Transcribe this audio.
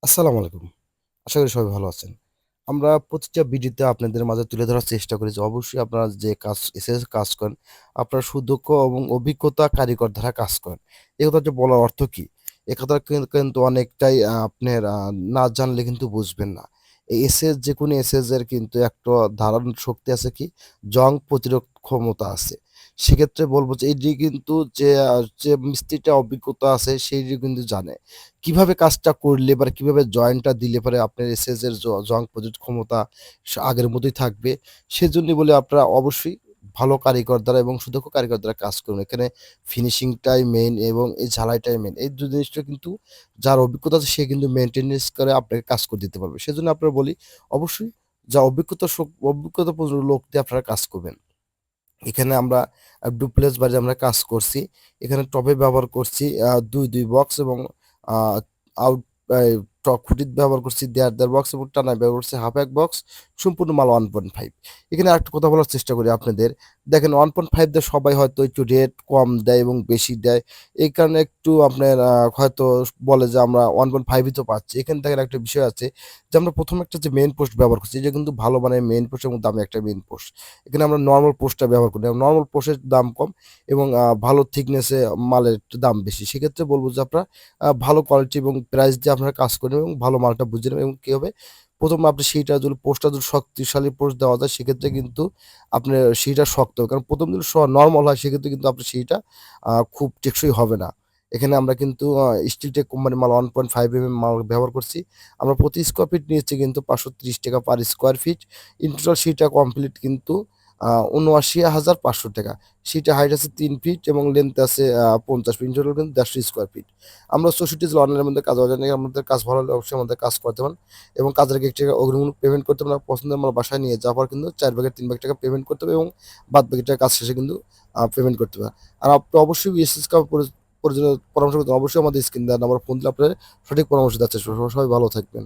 আসসালামু আলাইকুম। আশা করি সবাই ভালো আছেন। আমরা প্রতিটা ভিডিওতে আপনাদের মাঝে তুলে ধরার চেষ্টা করি যে অবশ্যই আপনারা যে কাজ এসএস কাজ করেন, আপনারা সুদক্ষ এবং অভিজ্ঞতা কারিগর দ্বারা কাজ করেন। এ কথাটা বলার অর্থ কি? এ কথা কিন্তু অনেকটাই আপনার না জানলে কিন্তু বুঝবেন না। এই এসএস যেকোনো এসএস এর কিন্তু একটা ধারণ শক্তি আছে কি? জং প্রতিরোধ ক্ষমতা আছে। সেক্ষেত্রে বলব যে এটি কিন্তু যে মিস্ত্রিটা অভিজ্ঞতা আছে সেই কিন্তু জানে। কিভাবে কাজটা করলে বা কিভাবে জয়েন্টটা দিলে পরে আপনার এসএস এর জং প্রতিরোধ ক্ষমতা আগের মতোই থাকবে। সেজন্যই বলে আপনারা অবশ্যই ভালো কারিগর দ্বারা এবং সুদক্ষ কারিগর দ্বারা কাজ করুন। এখানে ফিনিশিংটাই মেইন এবং এই ঝালাইটাই মেইন। এই ২ জিনিসটা কিন্তু যার অভিজ্ঞতা আছে সে কিন্তু মেইনটেন্যান্স করে আপনাকে কাজ করে দিতে পারবে। সেজন্য আপনারা বলি অবশ্যই যা অভিজ্ঞতাপূর্ণ লোক দিয়ে আপনারা কাজ করবেন। এখানে আমরা ডুপ্লেক্স বাড়িতে আমরা কাজ করছি। এখানে টবে ব্যবহার করছি ২ বক্স এবং আ আউট এই খুঁটি ব্যবহার করছি ১.৫ বক্স এবং টানায় ব্যবহার করছি ১/২ বক্স। সম্পূর্ণ মাল 1.5। এখানে আরেকটা কথা বলার চেষ্টা করি আপনাদের। দেখেন 1.5 দিয়ে সবাই হয়তো একটু রেট কম দেয় এবং বেশি দেয়। এই কারণে একটু আপনার হয়তো বলে যে আমরা 1.5 ই তো পাচ্ছি। এখানে দেখেন একটা বিষয় আছে যে আমরা ১ম একটা যে মেইন পোস্ট ব্যবহার করছি, এটা কিন্তু ভালো মানের মেইন পোস্ট এবং দামি একটা মেইন পোস্ট। এখানে আমরা নরমাল পোস্টটা ব্যবহার করি না। নরমাল পোস্টের দাম কম এবং ভালো থিকনেসে মালের একটু দাম বেশি। সেক্ষেত্রে বলব যে আপনারা ভালো কোয়ালিটি এবং প্রাইস দিয়ে আপনারা কাজ করবেন এবং ভালো মালটা বুঝে নেবেন এবং কি হবে ১ম আপনি সেইটা যদি পোস্টটা যদি শক্তিশালী পোস্ট দেওয়া যায় সেক্ষেত্রে কিন্তু আপনার সেইটা শক্ত হবে। কারণ ১ম যদি নরমাল হয় সেক্ষেত্রে কিন্তু আপনার সেইটা খুব টেকসই হবে না। এখানে আমরা কিন্তু স্টিলটেক কোম্পানির মাল 1.5 মাল ব্যবহার করছি। আমরা প্রতি স্কোয়ার ফিট নিচ্ছি কিন্তু ৳৫৩০ per square feet. In total সেইটা কমপ্লিট কিন্তু ৳৭৯,৫০০। সিটে হাইট আছে ৩ ফিট এবং লেংথ আছে ৫০ ফিট। ইন টোটাল কিন্তু ১৫০ স্কোয়ার ফিট। আমরা ৬৪ জেলা অনলাইনের মধ্যে কাজ হয়। আমাদের কাজ ভালো হলে অবশ্যই আমাদের কাজ করাতে পারেন এবং কাজের আগে ৳১ অগ্রিম পেমেন্ট করতে হবে। পছন্দের মাল বাসায় নিয়ে যাওয়ার পর কিন্তু ৪ ভাগের ৩ ভাগ টাকা পেমেন্ট করতে হবে এবং বাদবাকি টাকা কাজ শেষে কিন্তু পেমেন্ট করতে হবে। আর আপনি অবশ্যই বিএসএস প্রয়োজনীয় পরামর্শ করতে অবশ্যই আমাদের স্ক্রিন দেওয়া নাম্বারে ফোন দিলে আপনার সঠিক পরামর্শ দেওয়ার চেষ্টা করব। সবাই ভালো থাকবেন।